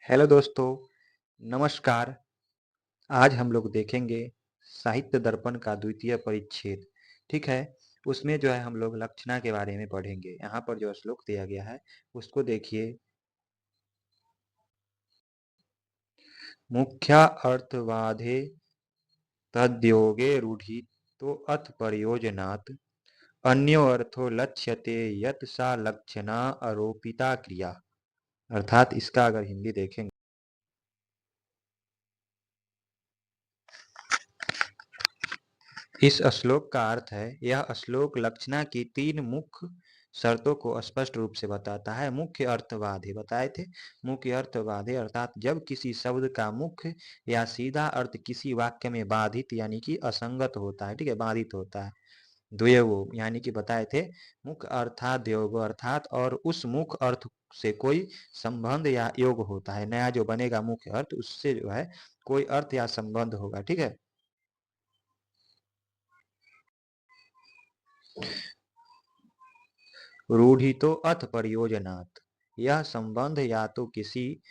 Hello दोस्तों, नमस्कार। आज हम लोग देखेंगे साहित्य दर्पण का द्वितीय परिच्छेद। ठीक है, उसमें जो है हम लोग लक्षणा के बारे में पढ़ेंगे। यहाँ पर जो श्लोक दिया गया है उसको देखिए। मुख्या अर्थवादे तद्योगे रूढ़ि तो अथ प्रयोजनात् अन्यो अर्थो लक्ष्यते यत् सा लक्षणा आरोपिता क्रिया। अर्थात इसका अगर हिंदी देखेंगे, इस श्लोक का अर्थ है, यह श्लोक लक्षणा की तीन मुख्य शर्तों को स्पष्ट रूप से बताता है। मुख्य अर्थवादे बताए थे। मुख्य अर्थवादे अर्थात जब किसी शब्द का मुख्य या सीधा अर्थ किसी वाक्य में बाधित यानी कि असंगत होता है। ठीक है, बाधित होता है। द्वयो यानी कि बताए थे मुख्य अर्थात द्वयो अर्थात और उस मुख्य अर्थ से कोई संबंध या योग होता है। नया जो बनेगा मुख्य अर्थ उससे जो है कोई अर्थ या संबंध होगा। ठीक है, रूढ़ितो अथ प्रयोजनात्, यह संबंध या तो किसी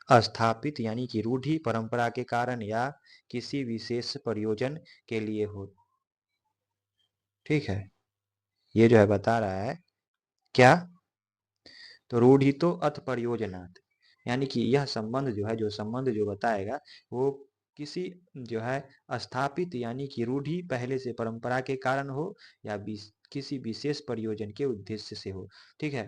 स्थापित यानी कि रूढ़ि परंपरा के कारण या किसी विशेष प्रयोजन के लिए हो। ठीक है, ये जो है बता रहा है क्या, तो रूढ़ितो अथ प्रयोजनात् यानी कि यह संबंध जो है, जो संबंध जो बताएगा वो किसी जो है स्थापित यानी कि रूढ़ि पहले से परंपरा के कारण हो या किसी विशेष प्रयोजन के उद्देश्य से हो। ठीक है,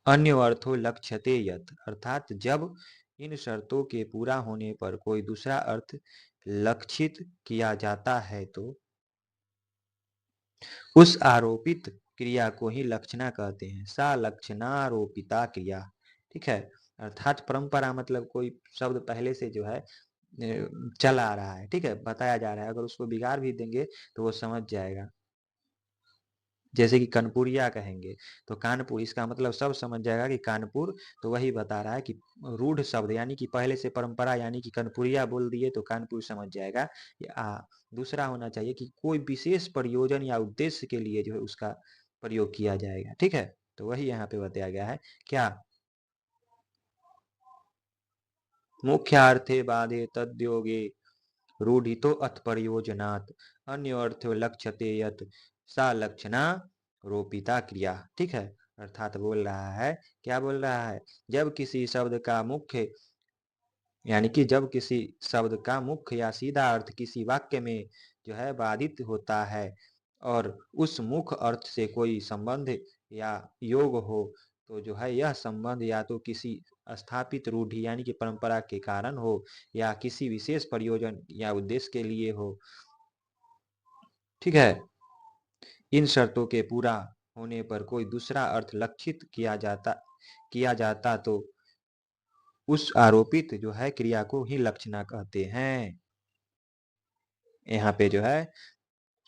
अन्य अर्थो लक्ष्यते यत् अर्थात जब इन शर्तों के पूरा होने पर कोई दूसरा अर्थ लक्षित किया जाता है तो उस आरोपित क्रिया को ही लक्षणा कहते हैं। सा लक्षणारोपिता क्रिया। ठीक है, अर्थात परंपरा मतलब कोई शब्द पहले से जो है चला आ रहा है। ठीक है, बताया जा रहा है, अगर उसको बिगाड़ भी देंगे तो वो समझ जाएगा। जैसे कि कानपुरिया कहेंगे तो कानपुर, इसका मतलब सब समझ जाएगा कि कानपुर। तो वही बता रहा है कि रूढ़ शब्द यानी कि पहले से परंपरा यानी कि कानपुरिया बोल दिए तो कानपुर समझ जाएगा। दूसरा होना चाहिए कि कोई विशेष प्रयोजन या उद्देश्य के लिए जो है उसका प्रयोग किया जाएगा। ठीक है, तो वही यहाँ पे बताया गया है क्या, मुख्यार्थे बाधे तद्योगे रूढ़ितो अथ प्रयोजनात् अन्य अर्थो लक्ष्यते यत् सा लक्षणा रोपिता क्रिया। ठीक है, अर्थात बोल रहा है, क्या बोल रहा है, जब किसी शब्द का मुख्य यानी कि जब किसी शब्द का मुख्य या सीधा अर्थ किसी वाक्य में जो है बाधित होता है और उस मुख्य अर्थ से कोई संबंध या योग हो तो जो है यह संबंध या तो किसी स्थापित रूढ़ि यानी कि परंपरा के कारण हो या किसी विशेष प्रयोजन या उद्देश्य के लिए हो। ठीक है, इन शर्तों के पूरा होने पर कोई दूसरा अर्थ लक्षित किया जाता तो उस आरोपित जो है क्रिया को ही लक्षणा कहते हैं। यहाँ पे जो है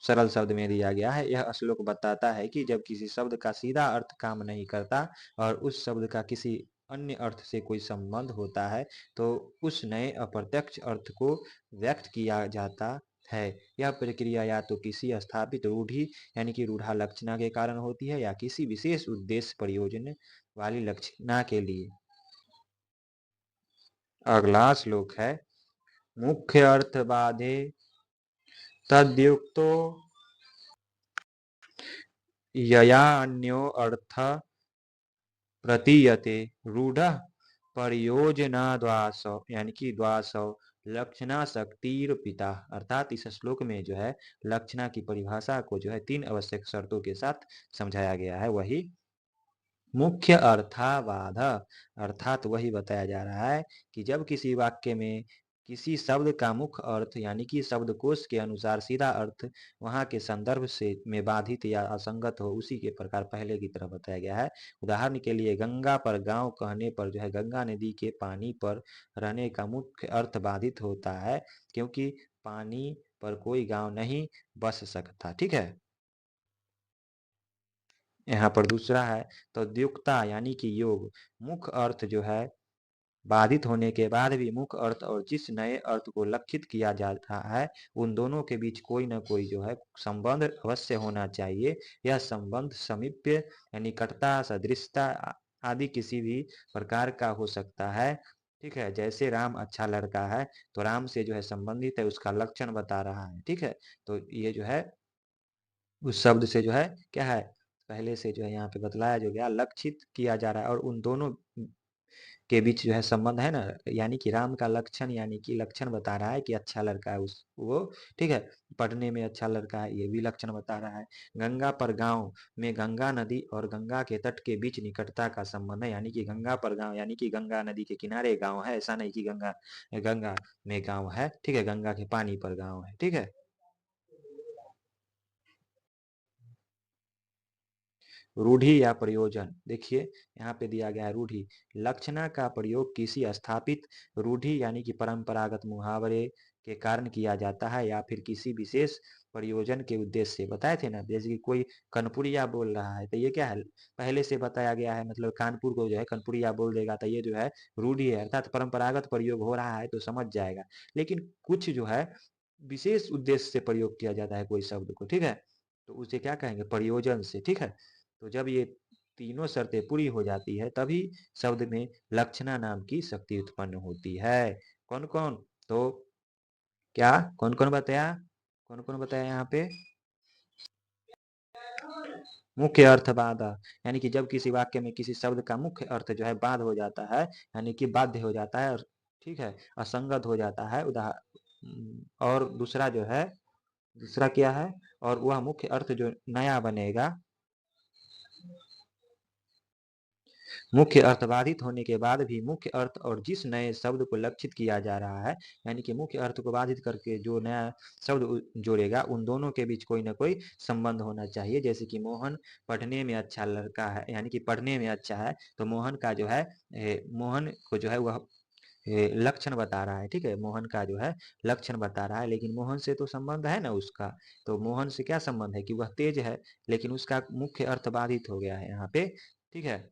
सरल शब्द में दिया गया है। यह श्लोक बताता है कि जब किसी शब्द का सीधा अर्थ काम नहीं करता और उस शब्द का किसी अन्य अर्थ से कोई संबंध होता है तो उस नए अप्रत्यक्ष अर्थ को व्यक्त किया जाता है। यह प्रक्रिया या तो किसी स्थापित रूढ़ि यानी कि रूढ़ा लक्षणा के कारण होती है या किसी विशेष उद्देश्य प्रयोजन वाली लक्षणा के लिए। अगला श्लोक है, मुख्य अर्थ बाधे तद्युक्तो यया अन्यो अर्थ प्रतीयते रूढ़ परियोजना द्वासौ यानी कि द्वासौ लक्षणा शक्तिर पिता। अर्थात इस श्लोक में जो है लक्षणा की परिभाषा को जो है तीन आवश्यक शर्तों के साथ समझाया गया है। वही मुख्य अर्थावाद अर्थात वही बताया जा रहा है कि जब किसी वाक्य में किसी शब्द का मुख्य अर्थ यानी कि शब्दकोश के अनुसार सीधा अर्थ वहां के संदर्भ से में बाधित या असंगत हो, उसी के प्रकार पहले की तरह बताया गया है। उदाहरण के लिए गंगा पर गांव कहने पर जो है गंगा नदी के पानी पर रहने का मुख्य अर्थ बाधित होता है क्योंकि पानी पर कोई गांव नहीं बस सकता। ठीक है, यहाँ पर दूसरा है तो द्युक्ता यानी कि योग, मुख्य अर्थ जो है बाधित होने के बाद भी मुख्य अर्थ और जिस नए अर्थ को लक्षित किया जा रहा है उन दोनों के बीच कोई ना कोई जो है संबंध अवश्य होना चाहिए। यह संबंध समीप्य यानी निकटता, सदृशता आदि किसी भी प्रकार का हो सकता है। ठीक है, जैसे राम अच्छा लड़का है, तो राम से जो है संबंधित है, उसका लक्षण बता रहा है। ठीक है, तो ये जो है उस शब्द से जो है क्या है, पहले से जो है यहाँ पे बतलाया जो गया, लक्षित किया जा रहा है, और उन दोनों के बीच जो है संबंध है ना, यानी कि राम का लक्षण, यानी कि लक्षण बता रहा है कि अच्छा लड़का है उस वो। ठीक है, पढ़ने में अच्छा लड़का है, ये भी लक्षण बता रहा है। गंगा पर गांव में गंगा नदी और गंगा के तट के बीच निकटता का संबंध है, यानी कि गंगा पर गांव, यानी कि गंगा नदी के किनारे गांव है, ऐसा नहीं कि गंगा गंगा में गांव है। ठीक है, गंगा के पानी पर गांव है। ठीक है, रूढ़ि या प्रयोजन देखिए, यहाँ पे दिया गया है रूढ़ि। लक्षणा का प्रयोग किसी स्थापित रूढ़ि यानी कि परंपरागत मुहावरे के कारण किया जाता है, या फिर किसी विशेष प्रयोजन के उद्देश्य से। बताए थे ना, जैसे कि कोई कनपुरिया बोल रहा है, तो ये क्या है, पहले से बताया गया है, मतलब कानपुर को जो है कनपुरिया बोल देगा, तो ये जो है रूढ़ि है, अर्थात परंपरागत प्रयोग हो रहा है तो समझ जाएगा। लेकिन कुछ जो है विशेष उद्देश्य से प्रयोग किया जाता है कोई शब्द को। ठीक है, तो उसे क्या कहेंगे, प्रयोजन से। ठीक है, तो जब ये तीनों शर्तें पूरी हो जाती है, तभी शब्द में लक्षणा नाम की शक्ति उत्पन्न होती है। कौन कौन, तो क्या, कौन कौन बताया, कौन कौन बताया यहाँ पे, मुख्य अर्थ बाधा, यानी कि जब किसी वाक्य में किसी शब्द का मुख्य अर्थ जो है बाध हो जाता है, यानी कि बाध्य हो जाता है, और ठीक है असंगत हो जाता है, और दूसरा जो है, दूसरा क्या है, और वह मुख्य अर्थ जो नया बनेगा, मुख्य अर्थ बाधित होने के बाद भी मुख्य अर्थ और जिस नए शब्द को लक्षित किया जा रहा है, यानी कि मुख्य अर्थ को बाधित करके जो नया शब्द जोड़ेगा, उन दोनों के बीच कोई ना कोई संबंध होना चाहिए। जैसे कि मोहन पढ़ने में अच्छा लड़का है, यानी कि पढ़ने में अच्छा है, तो मोहन का जो है मोहन को जो है वह लक्षण बता रहा है। ठीक है, मोहन का जो है लक्षण बता रहा है, लेकिन मोहन से तो संबंध है ना उसका, तो मोहन से क्या संबंध है कि वह तेज है, लेकिन उसका मुख्य अर्थ बाधित हो गया है यहाँ पे। ठीक है,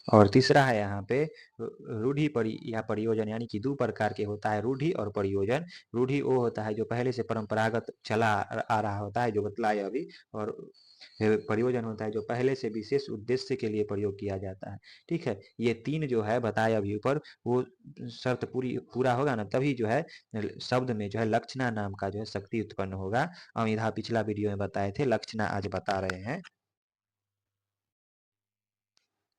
और तीसरा है यहाँ पे रूढ़ि परि या प्रयोजन, यानी कि दो प्रकार के होता है, रूढ़ि और प्रयोजन। रूढ़ि वो होता है जो पहले से परंपरागत चला आ रहा होता है, जो बतलाया अभी, और प्रयोजन होता है जो पहले से विशेष उद्देश्य के लिए प्रयोग किया जाता है। ठीक है, ये तीन जो है बताया अभी ऊपर, वो शर्त पूरा होगा ना, तभी जो है शब्द में जो है लक्षणा नाम का जो है शक्ति उत्पन्न होगा। अमिधा पिछला वीडियो में बताए थे, लक्षणा आज बता रहे हैं।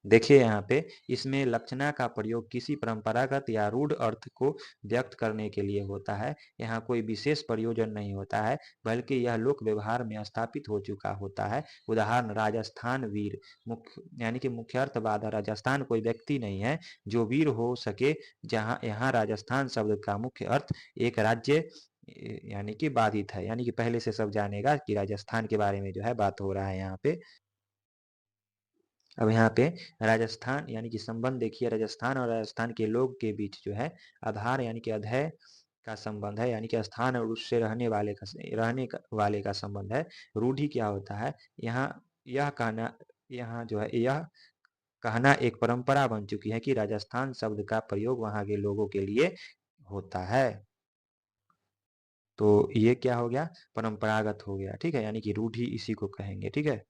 देखिए यहाँ पे, इसमें लक्षणा का प्रयोग किसी परंपरागत या रूढ़ अर्थ को व्यक्त करने के लिए होता है। यहाँ कोई विशेष प्रयोजन नहीं होता है, बल्कि यह लोक व्यवहार में स्थापित हो चुका होता है। उदाहरण, राजस्थान वीर, मुख्य यानी कि मुख्यार्थ बाधा, राजस्थान कोई व्यक्ति नहीं है जो वीर हो सके। जहाँ यहाँ राजस्थान शब्द का मुख्य अर्थ एक राज्य यानी कि बाधित है, यानी कि पहले से सब जानेगा कि राजस्थान के बारे में जो है बात हो रहा है यहाँ पे। अब यहाँ पे राजस्थान यानी कि संबंध देखिए, राजस्थान और राजस्थान के लोग के बीच जो है आधार यानी कि अधेय का संबंध है, यानी कि स्थान और उससे रहने वाले का संबंध है। रूढ़ि क्या होता है, यहाँ यह कहना, यहाँ जो है यह कहना एक परंपरा बन चुकी है कि राजस्थान शब्द का प्रयोग वहां के लोगों के लिए होता है। तो ये क्या हो गया, परंपरागत हो गया। ठीक है, यानी कि रूढ़ि इसी को कहेंगे। ठीक है,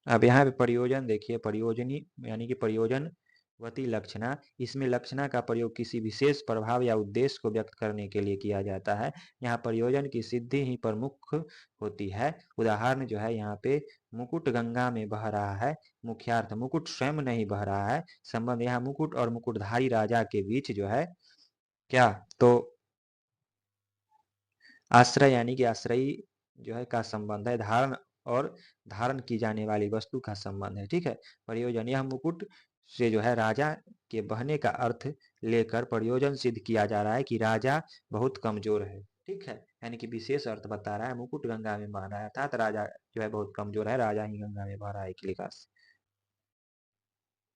अब यहाँ पे प्रयोजन देखिए, प्रयोजनी यानी कि प्रयोजनवती लक्षणा, इसमें लक्षणा का प्रयोग किसी विशेष प्रभाव या उद्देश्य को व्यक्त करने के लिए किया जाता है। यहाँ प्रयोजन की सिद्धि ही प्रमुख होती है। उदाहरण जो है यहाँ पे, मुकुट गंगा में बह रहा है, मुख्यार्थ मुकुट स्वयं नहीं बह रहा है, संबंध यहाँ मुकुट और मुकुटधारी राजा के बीच जो है क्या, तो आश्रय यानी कि आश्रयी जो है का संबंध है, धारण और धारण की जाने वाली वस्तु का संबंध है। ठीक है, प्रयोजन, यह मुकुट से जो है राजा के बहने का अर्थ लेकर प्रयोजन सिद्ध किया जा रहा है कि राजा बहुत कमजोर है। ठीक है, यानी कि विशेष अर्थ बता रहा है, मुकुट गंगा में बह रहा है, अर्थात राजा जो है बहुत कमजोर है, राजा ही गंगा में बह रहा है के लिए।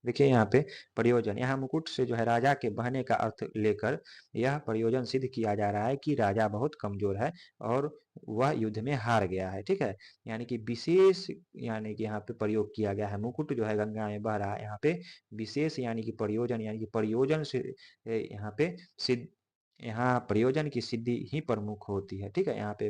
देखिए यहाँ पे प्रयोजन, यहाँ मुकुट से जो है राजा के बहने का अर्थ लेकर यह प्रयोजन सिद्ध किया जा रहा है कि राजा बहुत कमजोर है और वह युद्ध में हार गया है। ठीक है, यानी कि विशेष, यानी कि यहाँ पे प्रयोग किया गया है, मुकुट जो है गंगा में बह रहा है, यहाँ पे विशेष यानी कि प्रयोजन, यानी कि प्रयोजन से यहाँ पे सिद्ध, यहाँ प्रयोजन की सिद्धि ही प्रमुख होती है। ठीक है, यहाँ पे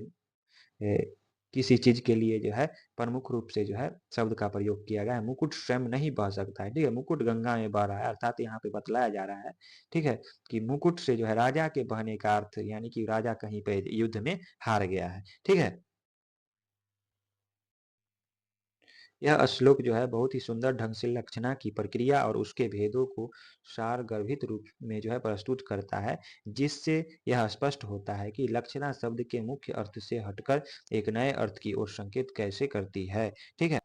किसी चीज के लिए जो है प्रमुख रूप से जो है शब्द का प्रयोग किया गया है। मुकुट स्वयं नहीं बह सकता है, ठीक है, मुकुट गंगा में बह रहा है, अर्थात यहाँ पे बतलाया जा रहा है, ठीक है, कि मुकुट से जो है राजा के बहने का अर्थ यानी कि राजा कहीं पे युद्ध में हार गया है, ठीक है। यह श्लोक जो है बहुत ही सुंदर ढंग से लक्षणा की प्रक्रिया और उसके भेदों को सारगर्भित रूप में जो है प्रस्तुत करता है, जिससे यह स्पष्ट होता है कि लक्षणा शब्द के मुख्य अर्थ से हटकर एक नए अर्थ की ओर संकेत कैसे करती है, ठीक है।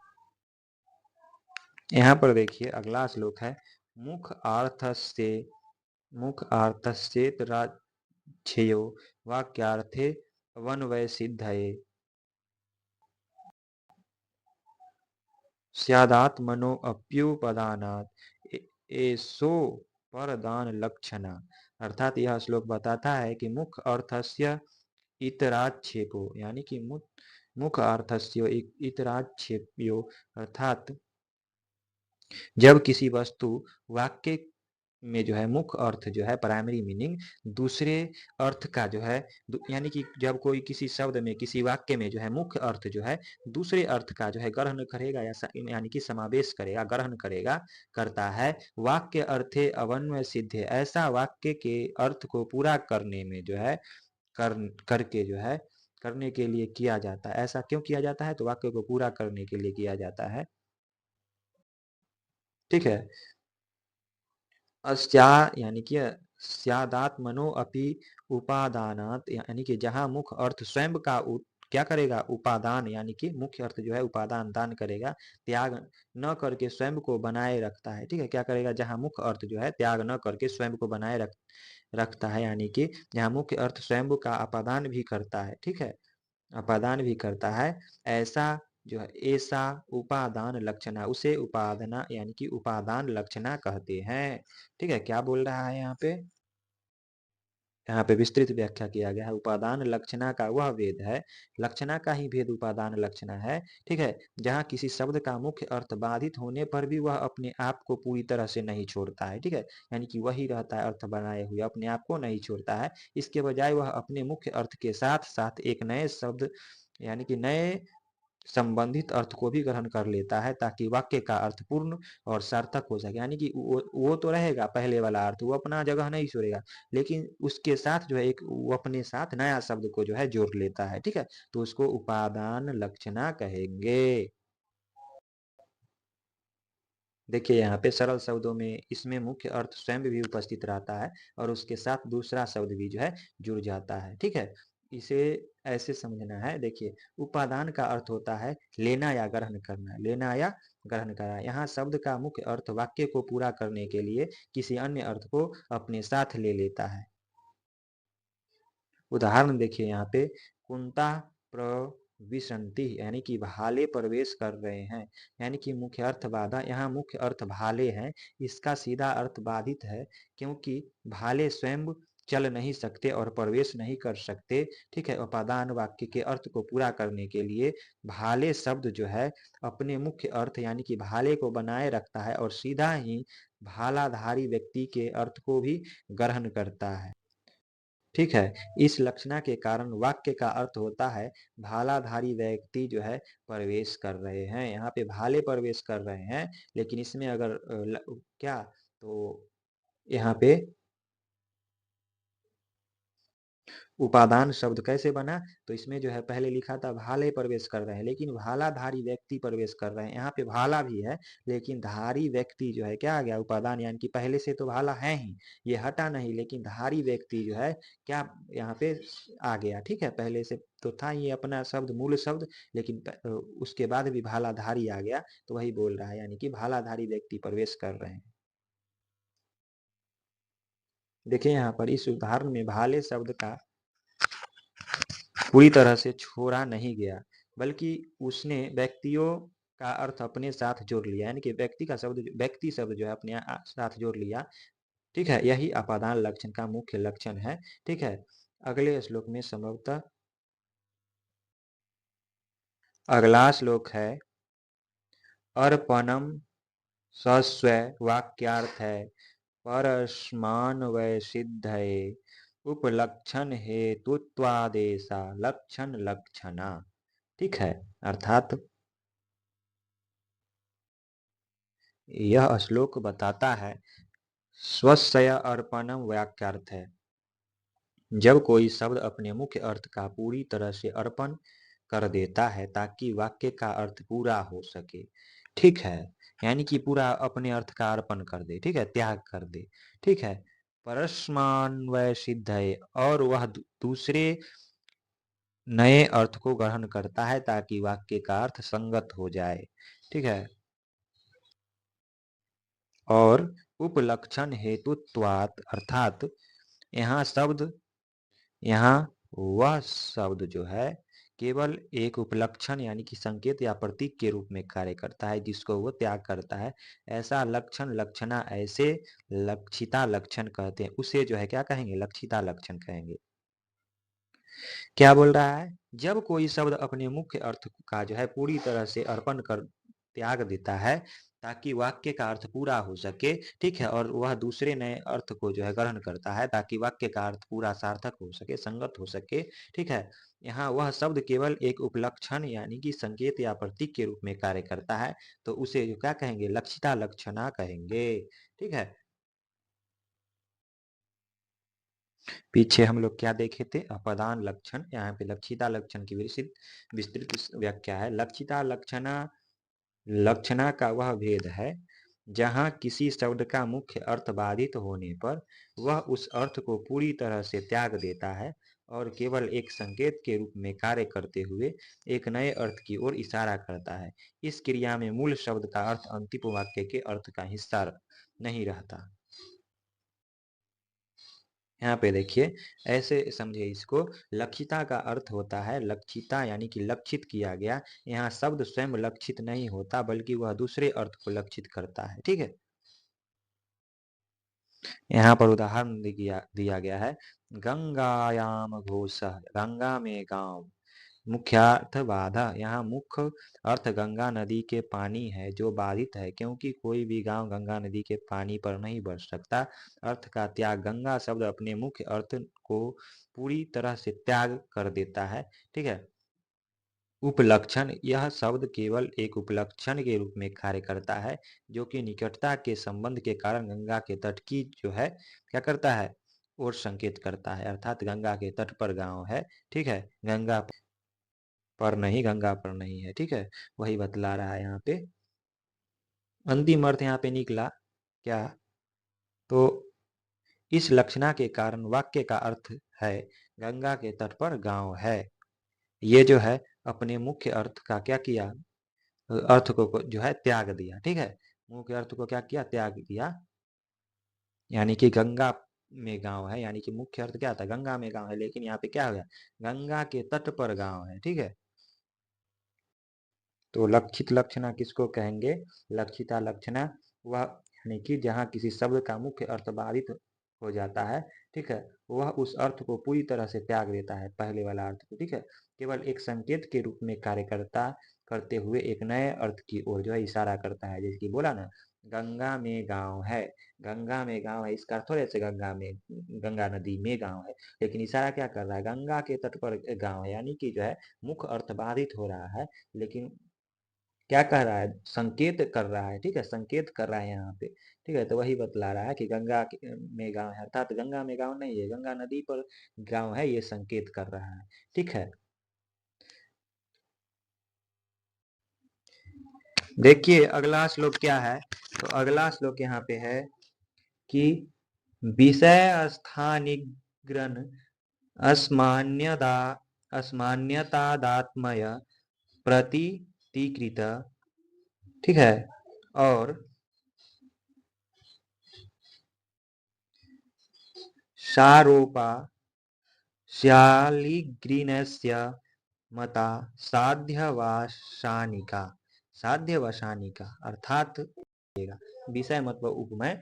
यहाँ पर देखिए अगला श्लोक है, मुख आर्थस्य मुख आर्थस्येत राच्छेयो वाक्यार्थे वन्वय सिद्धये स्यादात्मनो अप्युपदानात् एसो परदान लक्षणा। अर्थात यह श्लोक बताता है कि मुख अर्थस्य इतराक्षेपो यानी कि मुख अर्थस्य इतराक्षेप्यो अर्थात जब किसी वस्तु वाक्य में जो है मुख्य अर्थ जो है प्राइमरी मीनिंग दूसरे अर्थ का जो है यानी कि जब कोई किसी शब्द में किसी वाक्य में जो है मुख्य अर्थ जो है दूसरे अर्थ का जो है ग्रहण करेगा या यानी कि समावेश करेगा ग्रहण करेगा करता है, वाक्य अर्थे अवन्वय सिद्धे, ऐसा वाक्य के अर्थ को पूरा करने में जो है कर करके जो है करने के लिए किया जाता है। ऐसा क्यों किया जाता है? तो वाक्य को पूरा करने के लिए किया जाता है, ठीक है। अस्या यानी कि स्यादात्मनो अपि उपादानात यानी कि जहां मुख्य अर्थ स्वयं का क्या करेगा उपादान यानी कि मुख्य अर्थ जो है उपादान दान करेगा, त्याग न करके स्वयं को बनाए रखता है, ठीक है, क्या करेगा जहां मुख्य अर्थ जो है त्याग न करके स्वयं को बनाए रखता है यानी कि जहां मुख्य अर्थ स्वयं का अपादान भी करता है, ठीक है, अपादान भी करता है, ऐसा जो है ऐसा उपादान लक्षणा उसे उपादना यानी कि उपादान लक्षणा कहते हैं, ठीक है। क्या बोल रहा है यहाँ पे? यहाँ पे विस्तृत व्याख्या किया गया है, उपादान लक्षणा का वह भेद है, लक्षणा का ही भेद उपादान लक्षणा है, ठीक है, जहाँ किसी शब्द का मुख्य अर्थ बाधित होने पर भी वह अपने आप को पूरी तरह से नहीं छोड़ता है, ठीक है, यानी कि वही रहता है अर्थ बनाए हुए अपने आप को नहीं छोड़ता है, इसके बजाय वह अपने मुख्य अर्थ के साथ साथ एक नए शब्द यानी कि नए संबंधित अर्थ को भी ग्रहण कर लेता है ताकि वाक्य का अर्थ पूर्ण और सार्थक हो सके, यानी कि वो तो रहेगा पहले वाला अर्थ, वो अपना जगह नहीं छोड़ेगा, लेकिन उसके साथ जो है एक वो अपने साथ नया शब्द को जो है जोड़ लेता है, ठीक है, तो उसको उपादान लक्षणा कहेंगे। देखिए यहाँ पे सरल शब्दों में इसमें मुख्य अर्थ स्वयं भी उपस्थित रहता है और उसके साथ दूसरा शब्द भी जो है जुड़ जाता है, ठीक है, इसे ऐसे समझना है। देखिए उपादान का अर्थ होता है लेना या ग्रहण करना, लेना या ग्रहण करना, यहाँ शब्द का मुख्य अर्थ वाक्य को पूरा करने के लिए किसी अन्य अर्थ को अपने साथ ले लेता है। उदाहरण देखिए यहाँ पे कुंता प्रविशन्ति यानी कि भाले प्रवेश कर रहे हैं, यानी कि मुख्य अर्थ बाधा, यहाँ मुख्य अर्थ भाले हैं, इसका सीधा अर्थ बाधित है क्योंकि भाले स्वयं चल नहीं सकते और प्रवेश नहीं कर सकते, ठीक है, उपादान वाक्य के अर्थ को पूरा करने के लिए भाले शब्द जो है अपने मुख्य अर्थ यानी कि भाले को बनाए रखता है और सीधा ही भालाधारी व्यक्ति के अर्थ को भी ग्रहण करता है, ठीक है, इस लक्षणा के कारण वाक्य का अर्थ होता है भालाधारी व्यक्ति जो है प्रवेश कर रहे हैं, यहाँ पे भाले प्रवेश कर रहे हैं, लेकिन इसमें अगर क्या तो यहाँ पे उपादान शब्द कैसे बना, तो इसमें जो है पहले लिखा था भाले प्रवेश कर रहे हैं लेकिन भालाधारी व्यक्ति प्रवेश कर रहे हैं, यहाँ पे भाला भी है लेकिन धारी व्यक्ति जो है क्या आ गया उपादान, यानी कि पहले से तो भाला है ही, ये हटा नहीं, लेकिन धारी व्यक्ति जो है क्या यहाँ पे आ गया, ठीक है, पहले से तो था ये अपना शब्द मूल शब्द, लेकिन उसके बाद भी भालाधारी आ गया, तो वही बोल रहा है यानी कि भालाधारी व्यक्ति प्रवेश कर रहे हैं। देखिए यहाँ पर इस उदाहरण में भाले शब्द का पूरी तरह से छोड़ा नहीं गया, बल्कि उसने व्यक्तियों का अर्थ अपने साथ जोड़ लिया, यानी कि व्यक्ति शब्द जो है अपने साथ जोड़ लिया, ठीक है, यही अपादान लक्षण का मुख्य लक्षण है, ठीक है। अगले श्लोक में संभवतः अगला श्लोक है अर्पणम सस्व वाक्यार्थ है परस्मान्वय सिद्धये उपलक्षण हेतुत्वादेशा लक्षण लक्षणा। ठीक है। अर्थात यह श्लोक बताता है स्वस्य अर्पणम वाक्यार्थ है। जब कोई शब्द अपने मुख्य अर्थ का पूरी तरह से अर्पण कर देता है ताकि वाक्य का अर्थ पूरा हो सके। ठीक है, यानी कि पूरा अपने अर्थ का अर्पण कर दे, ठीक है, त्याग कर दे। ठीक है, परस्मान्वय सिद्ध है, और वह दूसरे नए अर्थ को ग्रहण करता है ताकि वाक्य का अर्थ संगत हो जाए। ठीक है, और उपलक्षण हेतुत्वात् अर्थात यहाँ शब्द यहाँ वह शब्द जो है केवल एक उपलक्षण यानी कि संकेत या प्रतीक के रूप में कार्य करता है जिसको वो त्याग करता है। ऐसा लक्षण लक्षणा ऐसे लक्षिता लक्षण कहते हैं, उसे जो है क्या कहेंगे, लक्षिता लक्षण कहेंगे। क्या बोल रहा है, जब कोई शब्द अपने मुख्य अर्थ का जो है पूरी तरह से अर्पण कर त्याग देता है ताकि वाक्य का अर्थ पूरा हो सके। ठीक है, और वह दूसरे नए अर्थ को जो है ग्रहण करता है ताकि वाक्य का अर्थ पूरा सार्थक हो सके, संगत हो सके। ठीक है, यहाँ वह शब्द केवल एक उपलक्षण यानी कि संकेत या प्रतीक के रूप में कार्य करता है, तो उसे जो क्या कहेंगे, लक्षिता लक्षणा कहेंगे। ठीक है, पीछे हम लोग क्या देखे थे, अपदान लक्षण, यहाँ पे लक्षिता लक्षण की विस्तृत विस्तृत व्याख्या है। लक्षिता लक्षणा लक्षणा का वह भेद है जहाँ किसी शब्द का मुख्य अर्थ बाधित होने पर वह उस अर्थ को पूरी तरह से त्याग देता है और केवल एक संकेत के रूप में कार्य करते हुए एक नए अर्थ की ओर इशारा करता है। इस क्रिया में मूल शब्द का अर्थ अंतिम वाक्य के अर्थ का हिस्सा नहीं रहता। यहाँ पे देखिए, ऐसे समझे इसको, लक्षिता का अर्थ होता है लक्षिता यानी कि लक्षित किया गया। यहाँ शब्द स्वयं लक्षित नहीं होता बल्कि वह दूसरे अर्थ को लक्षित करता है। ठीक है, यहाँ पर उदाहरण दिया गया है, गंगायाम घोष, गंगा में गांव। मुख्यार्थ बाधा, यहाँ मुख्य अर्थ गंगा नदी के पानी है जो बाधित है क्योंकि कोई भी गांव गंगा नदी के पानी पर नहीं बस सकता। अर्थ का त्याग, गंगा शब्द अपने मुख्य अर्थ को पूरी तरह से त्याग कर देता है। ठीक है, उपलक्षण, यह शब्द केवल एक उपलक्षण के रूप में कार्य करता है जो कि निकटता के संबंध के कारण गंगा के तट की जो है क्या करता है, और संकेत करता है। अर्थात गंगा के तट पर गांव है। ठीक है, गंगा पर नहीं, गंगा पर नहीं है। ठीक है, वही बतला रहा है यहाँ पे। अंतिम अर्थ यहाँ पे निकला क्या, तो इस लक्षणा के कारण वाक्य का अर्थ है गंगा के तट पर गांव है। ये जो है अपने मुख्य अर्थ का क्या किया, अर्थ को जो है त्याग दिया। ठीक है, मुख्य अर्थ को क्या किया, त्याग दिया, यानी कि गंगा में गांव है, यानी कि मुख्य अर्थ क्या था, गंगा में गांव है, लेकिन यहाँ पे क्या हो गया, गंगा के तट पर गांव है। ठीक है, तो लक्षित लक्षणा किसको कहेंगे, लक्षिता लक्षणा वह यानी कि जहाँ किसी शब्द का मुख्य अर्थ बाधित हो जाता है। ठीक है, वह उस अर्थ को पूरी तरह से त्याग देता है, पहले वाला अर्थ को। ठीक है, केवल एक संकेत के रूप में कार्य करता करते हुए एक नए अर्थ की ओर जो है इशारा करता है। जैसे कि बोला ना, गंगा में गांव है, गंगा में गांव है, इसका अर्थ थोड़े से गंगा में, गंगा नदी में गांव है, लेकिन इशारा क्या कर रहा है, गंगा के तट पर गांव है, यानी कि जो है मुख्य अर्थ बाधित हो रहा है, लेकिन क्या कह रहा है, संकेत कर रहा है। ठीक है, संकेत कर रहा है यहाँ पे। ठीक है, तो वही बतला रहा है कि में गांव है, अर्थात गंगा में गांव नहीं है, गंगा नदी पर गांव है, ये संकेत कर रहा है। ठीक है, देखिए अगला श्लोक क्या है, तो अगला श्लोक यहाँ पे है कि विषय स्थानिग्रन अस्मान्यता अस्मान्यतादात्मय प्रतिकृत। ठीक है, और सारोपा शालिग्रीनस्य मता साध्यवसानिका, साध्यवसानिका अर्थात विषय मतलब उपमेय,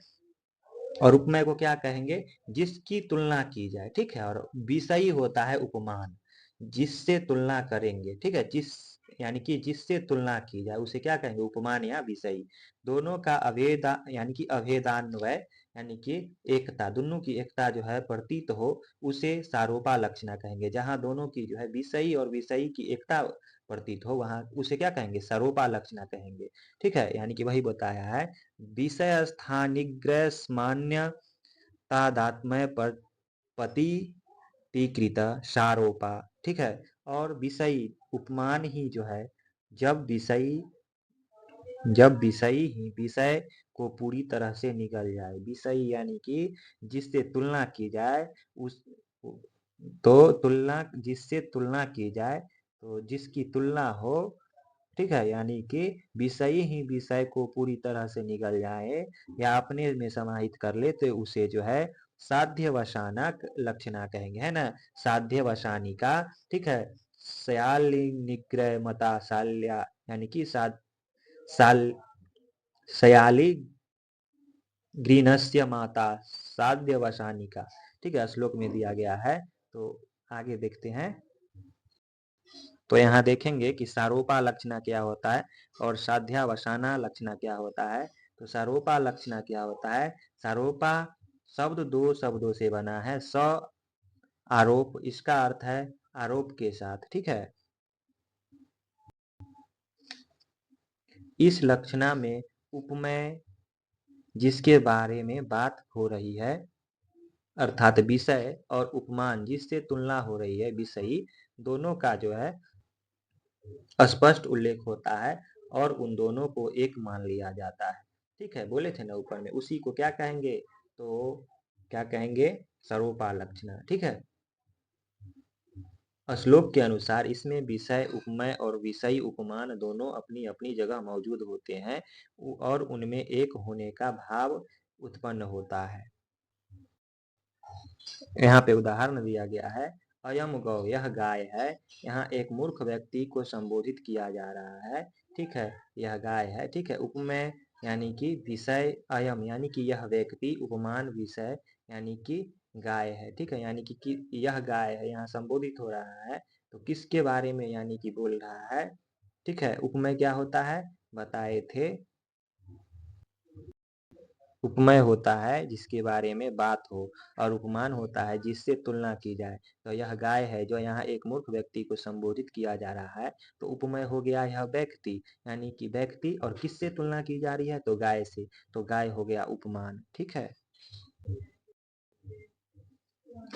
और उपमेय को क्या कहेंगे, जिसकी तुलना की जाए। ठीक है, और विषयी होता है उपमान, जिससे तुलना करेंगे। ठीक है, जिस यानी कि जिससे तुलना की जाए उसे क्या कहेंगे, उपमान या विषयी। दोनों का अभेदा यानी कि अभेदान्वय यानी कि एकता, दोनों की एकता जो है प्रतीत हो, उसे सारोपा लक्षणा कहेंगे। जहां दोनों की जो है विषयी और विषयी की एकता प्रतीत हो, वहां उसे क्या कहेंगे, सरोपा लक्षणा कहेंगे। ठीक है, यानी कि वही बताया है, विषय स्थानिग्रह मान्य तादात्म्य प्रतिकृत सारोपा। ठीक है, और विषयी उपमान ही जो है, जब विषयी जब विषयी ही विषय को पूरी तरह से निगल जाए, विषयी यानी कि जिससे तुलना की जाए, उस तो तुलना जिससे तुलना की जाए, तो जिसकी तुलना हो, ठीक है, यानी कि विषयी ही विषय को पूरी तरह से निगल जाए या अपने में समाहित कर ले, तो उसे जो है साध्य वसानक लक्षणा कहेंगे, है ना, साध्य वसानिका। ठीक है, सयाली निग्रह मता शाल्या, यानी कि साल सयाली गृहस्य माता साध्य वसानिका। ठीक है, श्लोक में दिया गया है, तो आगे देखते हैं। तो यहाँ देखेंगे कि सारोपा लक्षणा क्या होता है और साध्यावसाना लक्षणा क्या होता है। तो सारोपा लक्षणा क्या होता है, सारोपा शब्द दो शब्दों से बना है, स आरोप, इसका अर्थ है आरोप के साथ। ठीक है, इस लक्षणा में उपमेय जिसके बारे में बात हो रही है, अर्थात विषय, और उपमान जिससे तुलना हो रही है, विषयी, दोनों का जो है स्पष्ट उल्लेख होता है और उन दोनों को एक मान लिया जाता है। ठीक है, बोले थे ना ऊपर में, उसी को क्या कहेंगे, तो क्या कहेंगे, सरोपा लक्षणा। ठीक है, श्लोक के अनुसार इसमें विषय उपमेय और विषयी उपमान दोनों अपनी अपनी जगह मौजूद होते हैं और उनमें एक होने का भाव उत्पन्न होता है। यहाँ पे उदाहरण दिया गया है, अयम गौ, यह गाय है। यहाँ एक मूर्ख व्यक्ति को संबोधित किया जा रहा है। ठीक है, यह गाय है। ठीक है, उपमेय यानी कि विषय अयम यानी कि यह व्यक्ति, उपमान विषय यानी कि गाय है। ठीक है, यानी कि यह गाय है, यहाँ संबोधित हो रहा है, तो किसके बारे में यानी कि बोल रहा है। ठीक है, उपमेय क्या होता है, बताए थे, उपमेय होता है जिसके बारे में बात हो, और उपमान होता है जिससे तुलना की जाए। तो यह गाय है जो यहाँ एक मूर्ख व्यक्ति को संबोधित किया जा रहा है, तो उपमेय हो गया यह व्यक्ति, यानी कि व्यक्ति, और किससे तुलना की जा रही है, तो गाय से, तो गाय हो गया उपमान। ठीक है,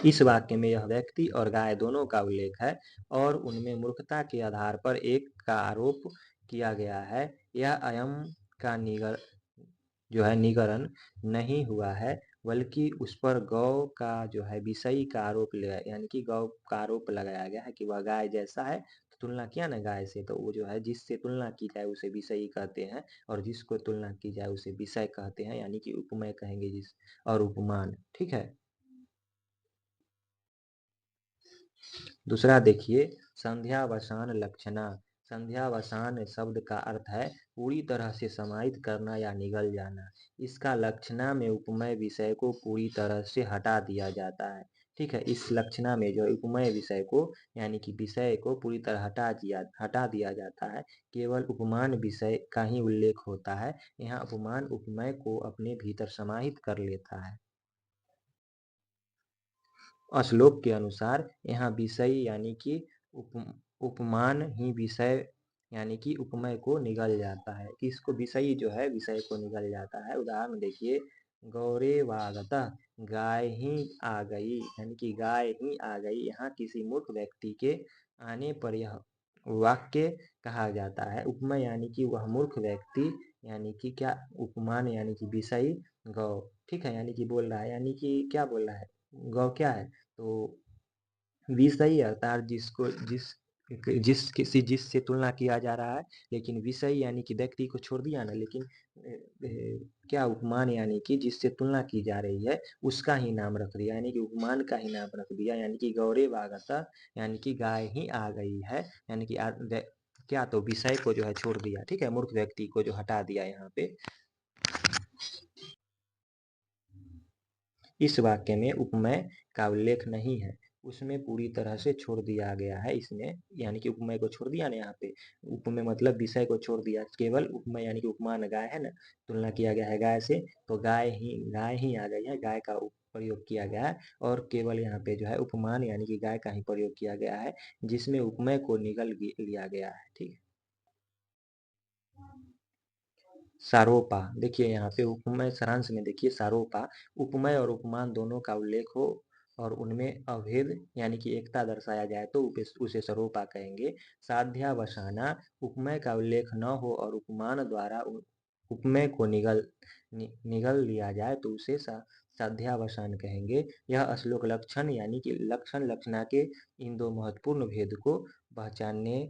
इस वाक्य में यह व्यक्ति और गाय दोनों का उल्लेख है और उनमें मूर्खता के आधार पर एक का आरोप किया गया है। यह अयम का जो है निगरण नहीं हुआ है, बल्कि उस पर गौ का जो है विषयी का आरोप लगा, यानी कि गौ का आरोप लगाया गया है कि वह गाय जैसा है। तो तुलना किया ना गाय से, तो वो जो है जिससे तुलना की जाए उसे विषयी कहते हैं, और जिसको तुलना की जाए उसे विषय कहते हैं, यानी कि उपमेय कहेंगे जिस, और उपमान। ठीक है, दूसरा देखिए, संध्यावसान लक्षणा। संध्यावसान शब्द का अर्थ है पूरी तरह से समाहित करना या निगल जाना। इसका लक्षणा में उपमेय विषय को पूरी तरह से हटा दिया जाता है। ठीक है, इस लक्षणा में जो उपमेय विषय को यानी कि विषय को पूरी तरह हटा दिया जाता है, केवल उपमान विषय का ही उल्लेख होता है। यहाँ उपमान उपमेय को अपने भीतर समाहित कर लेता है। श्लोक के अनुसार यहाँ विषय यानी कि उपमान ही विषय यानी कि उपमेय को निगल जाता है, कि इसको विषयी जो है विषय को निगल जाता है। उदाहरण देखिए, गौरेवागतः, गाय ही आ गई, यानी कि गाय ही आ गई। यहाँ किसी मूर्ख व्यक्ति के आने पर यह वाक्य कहा जाता है। उपमेय यानी कि वह मूर्ख व्यक्ति, यानी कि क्या, उपमान यानी कि विषयी गौ। ठीक है, यानी कि बोल रहा है, यानी कि क्या बोल रहा है, गौ क्या है, तो विषयी अर्थात जिसको जिससे तुलना किया जा रहा है। लेकिन विषय यानी कि व्यक्ति को छोड़ दिया ना, लेकिन क्या, उपमान यानी कि जिससे तुलना की जा रही है उसका ही नाम रख दिया, यानी कि उपमान का ही नाम रख दिया, यानी कि गौरे वागता, यानी कि गाय ही आ गई है, यानी कि क्या, तो विषय को जो है छोड़ दिया। ठीक है, मूर्ख व्यक्ति को जो हटा दिया यहाँ पे। इस वाक्य में उपमेय का उल्लेख नहीं है, उसमें पूरी तरह से छोड़ दिया गया है इसमें, यानी कि उपमेय को छोड़ दिया ना यहाँ पे, उपमेय मतलब विषय को छोड़ दिया, केवल उपमेय यानी कि उपमान गाय है ना, तुलना किया गया है गाय से, तो गाय ही आ गई है, गाय का प्रयोग किया गया है और केवल यहाँ पे जो है उपमान यानी कि गाय का ही प्रयोग किया गया है, जिसमें उपमेय को निगल लिया गया है। ठीक है। सारोपा, देखिए यहाँ पे उपमेय सारांश में देखिए सारोपा, उपमेय और उपमान दोनों का उल्लेख हो और उनमें अभेद यानी कि एकता दर्शाया जाए तो उसे सरोपा कहेंगे। साध्यावसाना, उपमेय का उल्लेख न हो और उपमान द्वारा उपमेय को निगल लिया जाए तो उसे साध्यावसान कहेंगे। यह श्लोक लक्षण यानी कि लक्षण लक्षणा के इन दो महत्वपूर्ण भेद को पहचानने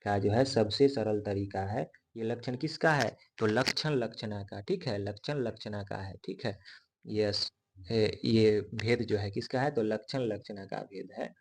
का जो है सबसे सरल तरीका है। ये लक्षण किसका है? तो लक्षण लक्षणा का। ठीक है, लक्षण लक्षणा का है। ठीक है, यस, ये भेद जो है किसका है? तो लक्षण लक्षणा का भेद है।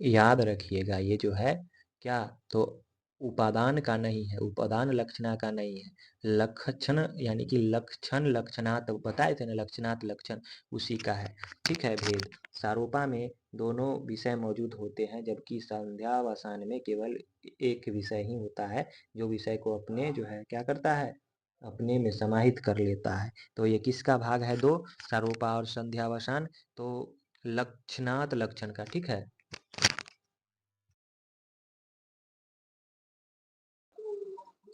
याद रखिएगा ये जो है क्या, तो उपादान का नहीं है, उपादान लक्षणा का नहीं है, लक्षण यानी कि लक्षण लक्षणात् बताए थे ना, लक्षणात् लक्षण उसी का है। ठीक है, भेद सारोपा में दोनों विषय मौजूद होते हैं जबकि संध्यावसान में केवल एक विषय ही होता है जो विषय को अपने जो है क्या करता है, अपने में समाहित कर लेता है। तो ये किसका भाग है? दो, सारोपा और संध्यावसान। तो लक्षणात् लक्षण का। ठीक है,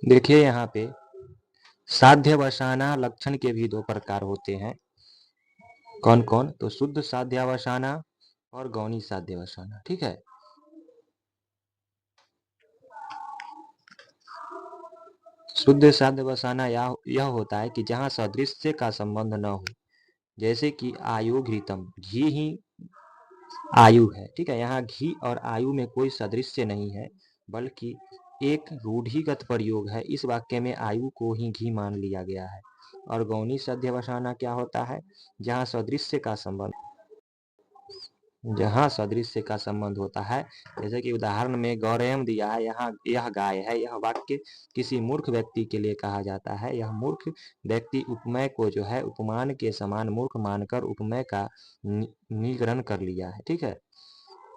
देखिए यहाँ पे साध्यवसाना लक्षण के भी दो प्रकार होते हैं। कौन कौन? तो शुद्ध साध्यवसाना और गौणी साध्यवसाना। ठीक है, शुद्ध साध्यवसाना यह होता है कि जहाँ सदृश्य का संबंध न हो, जैसे कि आयु घृतम, घी ही आयु है। ठीक है, यहाँ घी और आयु में कोई सदृश्य नहीं है बल्कि एक रूढ़िगत प्रयोग है। इस वाक्य में आयु को ही घी मान लिया गया है। और गौणी साध्यवसाना क्या होता है? जहाँ सदृश्य का संबंध, जहाँ सदृश्य का संबंध होता है, जैसे कि उदाहरण में गौरयम दिया है, यहाँ यह गाय है। यह वाक्य किसी मूर्ख व्यक्ति के लिए कहा जाता है। यह मूर्ख व्यक्ति उपमेय को जो है उपमान के समान मूर्ख मानकर उपमेय का निग्रहण कर लिया है। ठीक है,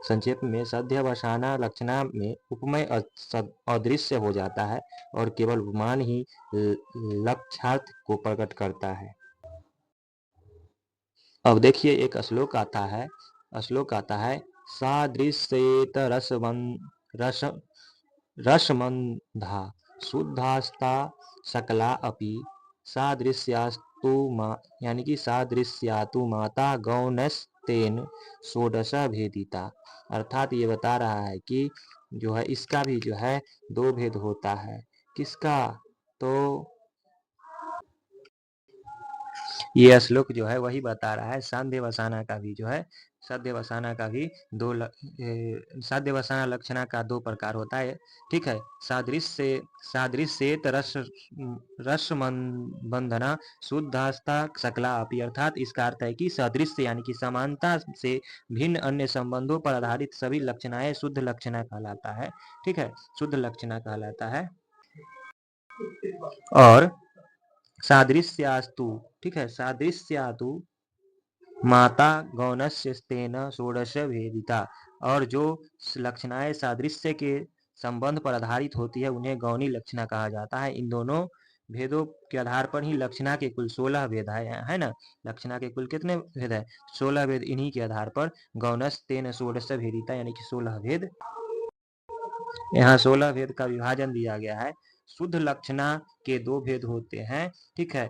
संक्षेप में साध्यवसाना लक्षणा में उपमेय अदृश्य हो जाता है और केवल उपमान ही लक्ष्यार्थ को प्रकट करता है। अब देखिए एक श्लोक आता है सादृश्येत रस रसमंधा शुद्धास्ता सकला अपि सादृश्यास्तु यानी कि सादृश्यातु माता गौणस्तेन षोडश भेदिता। अर्थात ये बता रहा है कि जो है इसका भी जो है दो भेद होता है। किसका? तो ये श्लोक जो है वही बता रहा है सांध्यवसाना का भी जो है, साध्यवसाना का भी साध्यवसाना लक्षणा का दो प्रकार होता है। ठीक है, सादृश्येत रस बंधना शुद्धास्ता सकला अपि। अर्थात इसका अर्थ है कि सदृश्य यानी कि समानता से भिन्न अन्य संबंधों पर आधारित सभी लक्षणाएं शुद्ध लक्षणा कहलाता है। ठीक है, शुद्ध लक्षणा कहलाता है। और सादृश्यास्तु, ठीक है, सादृश्यातु माता गौणस्य स्तेन षोडश भेदिता। और जो लक्षणाएं सादृश्य के संबंध पर आधारित होती है उन्हें गौणी लक्षणा कहा जाता है। इन दोनों भेदों के आधार पर ही लक्षणा के कुल 16 भेद है ना। लक्षणा के कुल कितने भेद है? 16 भेद। इन्हीं के आधार पर गौणस्य तेन षोडश भेदिता यानी कि 16 भेद, यहाँ 16 भेद का विभाजन दिया गया है। शुद्ध लक्षणा के दो भेद होते हैं। ठीक है,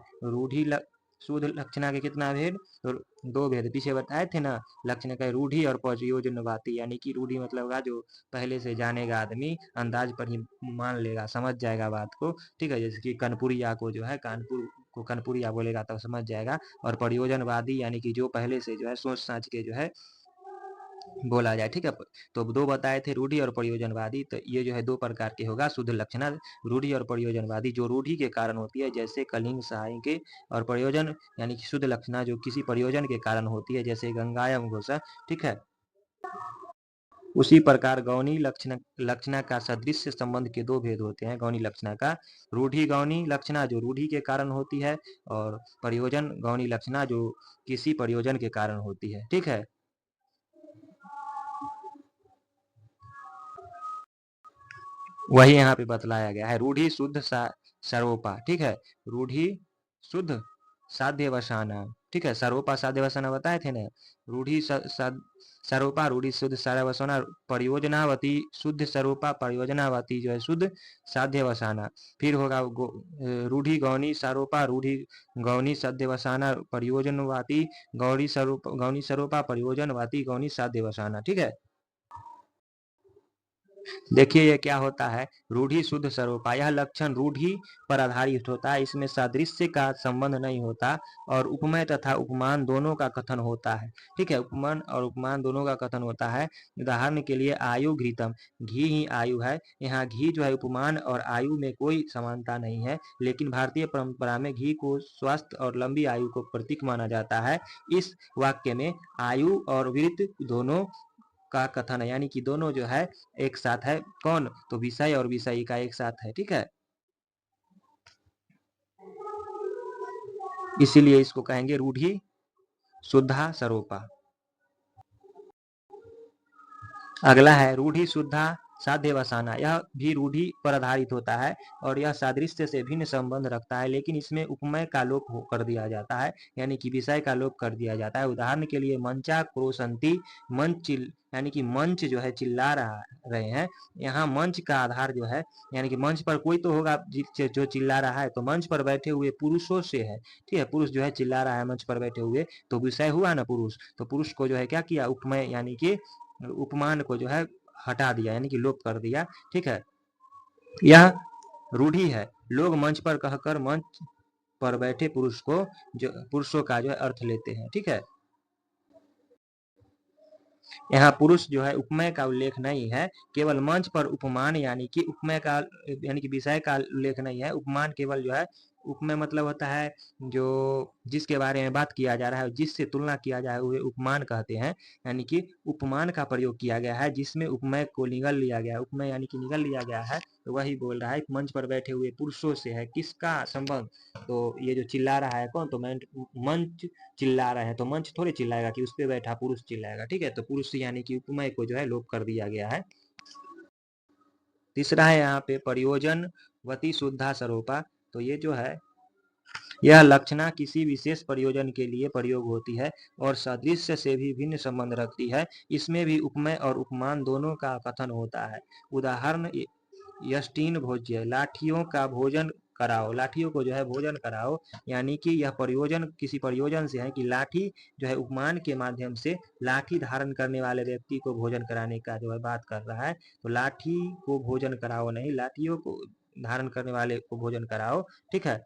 शुद्ध लक्षणा के कितना भेद? तो दो भेद पीछे बताए थे ना। लक्षण का रूढ़ी और प्रयोजनवादी, यानी कि रूढ़ी मतलब का जो पहले से जानेगा आदमी, अंदाज पर ही मान लेगा, समझ जाएगा बात को। ठीक है, जैसे कि कनपुरिया को जो है कानपुर को कनपुरिया बोलेगा तो समझ जाएगा। और प्रयोजनवादी यानी कि जो पहले से जो है सोच समझ के जो है बोला जाए। ठीक है, तो दो बताए थे, रूढ़ी और प्रयोजनवादी। तो ये जो है दो प्रकार के होगा शुद्ध लक्षणा, रूढ़ी और प्रयोजनवादी। जो रूढ़ी के कारण होती है जैसे कलिंग सहाय के, और प्रयोजन यानी कि शुद्ध लक्षणा जो किसी प्रयोजन के कारण होती है जैसे गंगायम घोषा। ठीक है, उसी प्रकार गौणी लक्षणा का सदृश्य संबंध के दो भेद होते हैं गौणी लक्षणा का। रूढ़ी गौणी लक्षणा जो रूढ़ी के कारण होती है, और प्रयोजन गौणी लक्षणा जो किसी प्रयोजन के कारण होती है। ठीक है, वही यहाँ पे बतलाया गया है। रूढ़ी शुद्ध सर्वोपा, ठीक है, रूढ़ी शुद्ध साध्य वसाना, ठीक है, सर्वोपा साध्य वसाना बताए थे ना। रूढ़ी सर्वोपा रूढ़ी शुद्ध साध्य वसाना, परियोजनावती शुद्ध सर्वोपा परियोजनावती जो है शुद्ध साध्य वसाना। फिर होगा रूढ़ी गौनी सर्वोपा रूढ़ी गौनी साध्य वसाना परियोजनवाती गौनी सर्वोपा परियोजनवाती गौनी साध्य वसाना, ठीक है। देखिए ये क्या होता है, रूढ़ी शुद्ध सर्वोपा, यह लक्षण रूढ़ी पर आधारित होता है, इसमें सादृश्य का संबंध नहीं होता और उपमेय तथा उपमान दोनों का कथन होता है, ठीक है, उपमान और उपमान दोनों का कथन होता है। उदाहरण के लिए आयु घृतम, घी ही आयु है, यहाँ घी जो है उपमान और आयु में कोई समानता नहीं है, लेकिन भारतीय परंपरा में घी को स्वस्थ और लंबी आयु को प्रतीक माना जाता है। इस वाक्य में आयु और वृत्त दोनों का कथन है, यानी कि दोनों जो है एक साथ है, कौन, तो विषय और विषयी का एक साथ है, ठीक है, इसीलिए इसको कहेंगे रूढ़ी शुद्धा सरोपा। अगला है रूढ़ी शुद्धा साध्य वसाना, यह भी रूढ़ी पर आधारित होता है और यह सादृश्य से भिन्न संबंध रखता है, लेकिन इसमें उपमेय का लोप कर दिया जाता है, यानी कि विषय का लोप कर दिया जाता है। उदाहरण के लिए मंचा क्रोशंती, मंच यानी कि मंच जो है चिल्ला रहे हैं, यहाँ मंच का आधार जो है, यानी कि मंच पर कोई तो होगा जो चिल्ला रहा है, तो मंच पर बैठे हुए पुरुषों से है, ठीक है, पुरुष जो है चिल्ला रहा है मंच पर बैठे हुए, तो विषय हुआ ना पुरुष, तो पुरुष को जो है क्या किया, उपमेय यानी कि उपमान को जो है हटा दिया, यानी कि लोप कर दिया, ठीक है। यह रूढ़ी है, लोग मंच पर कहकर मंच पर बैठे पुरुष को जो पुरुषों का जो है अर्थ लेते हैं, ठीक है। यहाँ पुरुष जो है उपमेय का उल्लेख नहीं है, केवल मंच पर उपमान यानी कि उपमेय का यानी कि विषय का उल्लेख नहीं है, उपमान केवल जो है, उपमेय मतलब होता है जो जिसके बारे में बात किया जा रहा है जिससे तुलना किया जाए हुए उपमान कहते हैं, यानी कि उपमान का प्रयोग किया गया है जिसमें उपमेय को निगल लिया गया है, उपमेय यानी कि निगल लिया गया है, तो वही बोल रहा है मंच पर बैठे हुए पुरुषों से है, किसका संबंध, तो ये जो चिल्ला रहा है कौन, तो मंच चिल्ला रहे हैं, तो मंच थोड़ी चिल्लाएगा कि उस पे बैठा पुरुष चिल्लाएगा, ठीक है, तो पुरुष यानी कि उपमेय को जो है लोप कर दिया गया है। तीसरा है यहाँ पे प्रयोजन वती शुद्धा सरोपा, तो ये जो है यह लक्षणा किसी विशेष प्रयोजन के लिए प्रयोग होती है और सादृश्य से भी भिन्न संबंध रखती है, इसमें भी उपमेय और उपमान दोनों का कथन होता है। उदाहरण यष्टीन भोज्य, लाठियों का भोजन कराओ, लाठियों को जो है भोजन कराओ, यानी कि यह प्रयोजन किसी प्रयोजन से है कि लाठी जो है उपमान के माध्यम से लाठी धारण करने वाले व्यक्ति को भोजन कराने का जो है बात कर रहा है, तो लाठी को भोजन कराओ नहीं, लाठियों को धारण करने वाले को भोजन कराओ, ठीक है।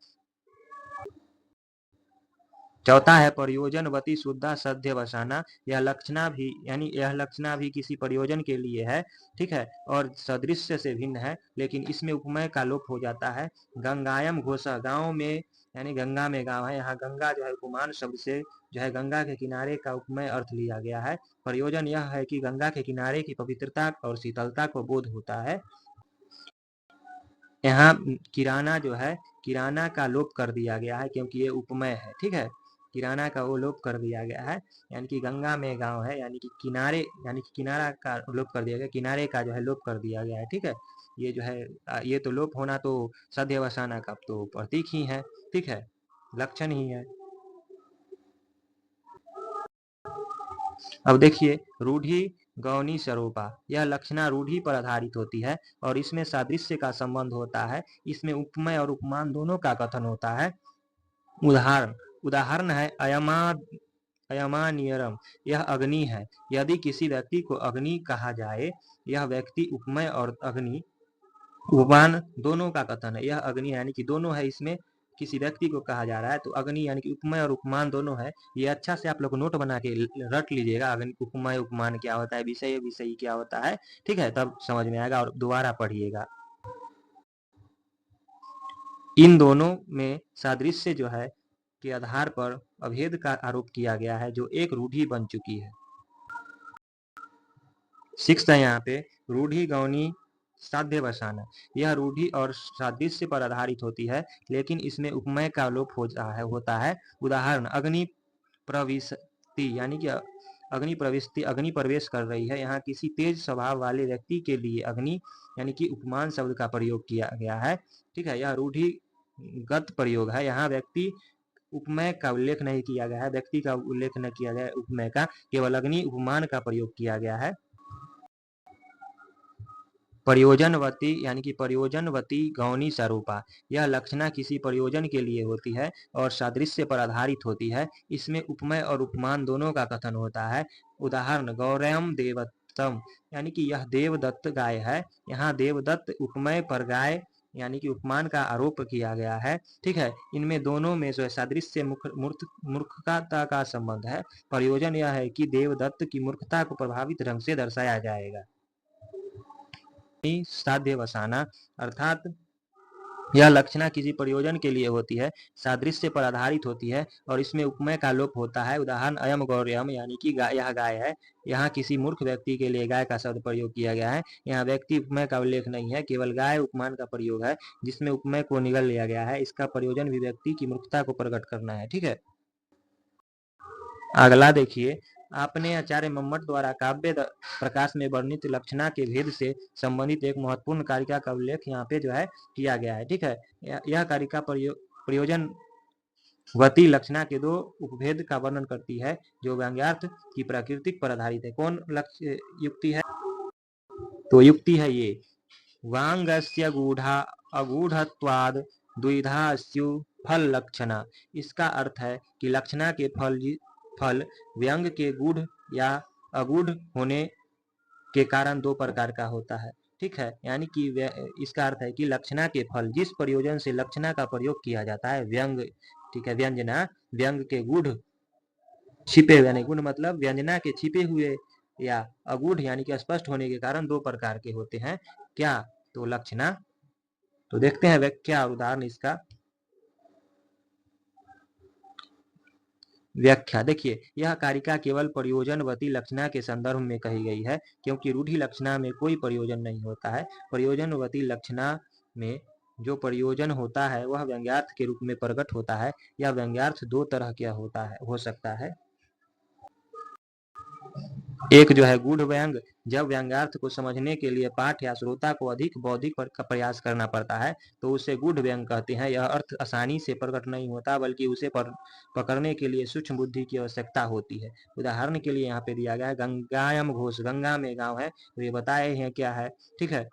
चौथा है प्रयोजनवती शुद्धा सद्य वसाना, यह लक्षणा भी यानी यह लक्षणा भी किसी प्रयोजन के लिए है, ठीक है, और सदृश्य से भिन्न है, लेकिन इसमें उपमेय का लोप हो जाता है। गंगायम घोषा, गांव में यानी गंगा में गांव है, यहाँ गंगा जो है उपमान शब्द से जो है गंगा के किनारे का उपमेय अर्थ लिया गया है। प्रयोजन यह है कि गंगा के किनारे की पवित्रता और शीतलता को बोध होता है। यहाँ किराना जो है, किराना का लोप कर दिया गया है क्योंकि ये उपमेय है, ठीक है, किराना का वो लोप कर दिया गया है, यानी कि गंगा में गांव है, यानी कि किनारे यानी कि किनारा का लोप कर दिया गया, किनारे का जो है लोप कर दिया गया है, ठीक है। ये जो है ये तो लोप होना तो सध्यवसाना का तो प्रतीक ही है, ठीक है, लक्षण ही है। अब देखिए रूढ़ी गौनी स्वरूपा, यह लक्षणा रूढ़ी पर आधारित होती है और इसमें सादृश्य का संबंध होता है, इसमें उपमेय और उपमान दोनों का कथन होता है। उदाहरण उदाहरण है अयमानियरम, यह अग्नि है, यदि किसी व्यक्ति को अग्नि कहा जाए, यह व्यक्ति उपमेय और अग्नि उपमान दोनों का कथन है, यह अग्नि यानी कि दोनों है, इसमें किसी व्यक्ति को कहा जा रहा है, तो अग्नि यानी कि उपमेय और उपमान दोनों है। ये अच्छा से आप लोग नोट बना के रट लीजिएगा, अग्नि उपमेय उपमान क्या होता है, विषय विषयी क्या होता है, ठीक है, तब समझ में आएगा और दोबारा पढ़िएगा। इन दोनों में सादृश्य जो है के आधार पर अभेद का आरोप किया गया है जो एक रूढ़ी बन चुकी है। सिक्स्थ है यहाँ पे रूढ़ी गौनी साध्य वसाना, यह रूढ़ी और सादृश्य पर आधारित होती है, लेकिन इसमें उपमेय का लोप होता है। उदाहरण अग्नि प्रविशति, यानी कि अग्नि प्रवेश कर रही है। यहाँ किसी तेज स्वभाव वाले व्यक्ति के लिए अग्नि यानी कि उपमान शब्द का प्रयोग किया गया है। ठीक है, यह रूढ़िगत प्रयोग है। यहाँ व्यक्ति उपमेय का उल्लेख नहीं किया गया है, व्यक्ति का उल्लेख न किया गया है उपमेय का, केवल अग्नि उपमान का प्रयोग किया गया है। प्रयोजनवती यानी कि प्रयोजनवती गौणी स्वरूपा, यह लक्षणा किसी प्रयोजन के लिए होती है और सादृश्य पर आधारित होती है। इसमें उपमेय और उपमान दोनों का कथन होता है। उदाहरण, गौरयम देवदत्तम, यानी कि यह देवदत्त गाय है। यहाँ देवदत्त उपमेय पर गाय यानी कि उपमान का आरोप किया गया है। ठीक है, इनमें दोनों में जो है सादृश्य मूर्खता का संबंध है। प्रयोजन यह है कि देवदत्त की मूर्खता को प्रभावित ढंग से दर्शाया जाएगा। साध्य वसाना, अर्थात यह लक्षणा किसी प्रयोजन के लिए होती है, सादृश्य पर आधारित होती है और इसमें उपमेय का लोप होता है। उदाहरण, अयम गौर्यम, यानी कि यह गाय है। यहाँ किसी मूर्ख व्यक्ति के लिए गाय का शब्द प्रयोग किया गया है। यहाँ व्यक्ति उपमेय का उल्लेख नहीं है, केवल गाय उपमान का प्रयोग है जिसमें उपमेय को निगल लिया गया है। इसका प्रयोजन भी व्यक्ति की मूर्खता को प्रकट करना है। ठीक है, अगला देखिए, आपने आचार्य मम्मट द्वारा काव्य प्रकाश में वर्णित लक्षणा के भेद से संबंधित एक महत्वपूर्ण कारिका का उल्लेख यहाँ पे जो है किया गया है। ठीक है, यह कारिका प्रयोजन वती लक्षणा के दो उपभेद का वर्णन करती है जो व्यंग्यार्थ की प्रकृति पर आधारित है। कौन लक्ष्य युक्ति है? तो युक्ति है ये, वांगस्य गूढ़ा अगूढ़त्वाद द्विधा स्यु फल लक्षणा। इसका अर्थ है कि लक्षणा के फल व्यंग के गूढ़ या अगूढ़ होने के कारण दो प्रकार का होता है। ठीक है, यानी कि इसका अर्थ है कि लक्षणा के फल, जिस प्रयोजन से लक्षणा का प्रयोग किया जाता है, व्यंग, ठीक है, व्यंजना, व्यंग के गूढ़ छिपे हुए, गूढ़ मतलब व्यंजना के छिपे हुए, या अगूढ़ यानी कि स्पष्ट होने के कारण दो प्रकार के होते हैं। क्या? तो लक्षणा। तो देखते हैं व्याख्या और उदाहरण इसका। व्याख्या देखिए, यह कारिका केवल प्रयोजनवती लक्षणा के संदर्भ में कही गई है, क्योंकि रूढ़ि लक्षणा में कोई प्रयोजन नहीं होता है। प्रयोजनवती लक्षणा में जो प्रयोजन होता है वह व्यंग्यार्थ के रूप में प्रकट होता है। यह व्यंग्यार्थ दो तरह का हो सकता है। एक जो है गूढ़ व्यंग, जब व्यंग्यार्थ को समझने के लिए पाठ या श्रोता को अधिक बौद्धिक का प्रयास करना पड़ता है तो उसे गूढ़ व्यंग कहते हैं। यह अर्थ आसानी से प्रकट नहीं होता, बल्कि उसे पकड़ने के लिए सूक्ष्म बुद्धि की आवश्यकता होती है। उदाहरण के लिए यहाँ पे दिया गया है, गंगायम घोष, गंगा में गांव है, तो ये बताए हैं क्या है। ठीक है,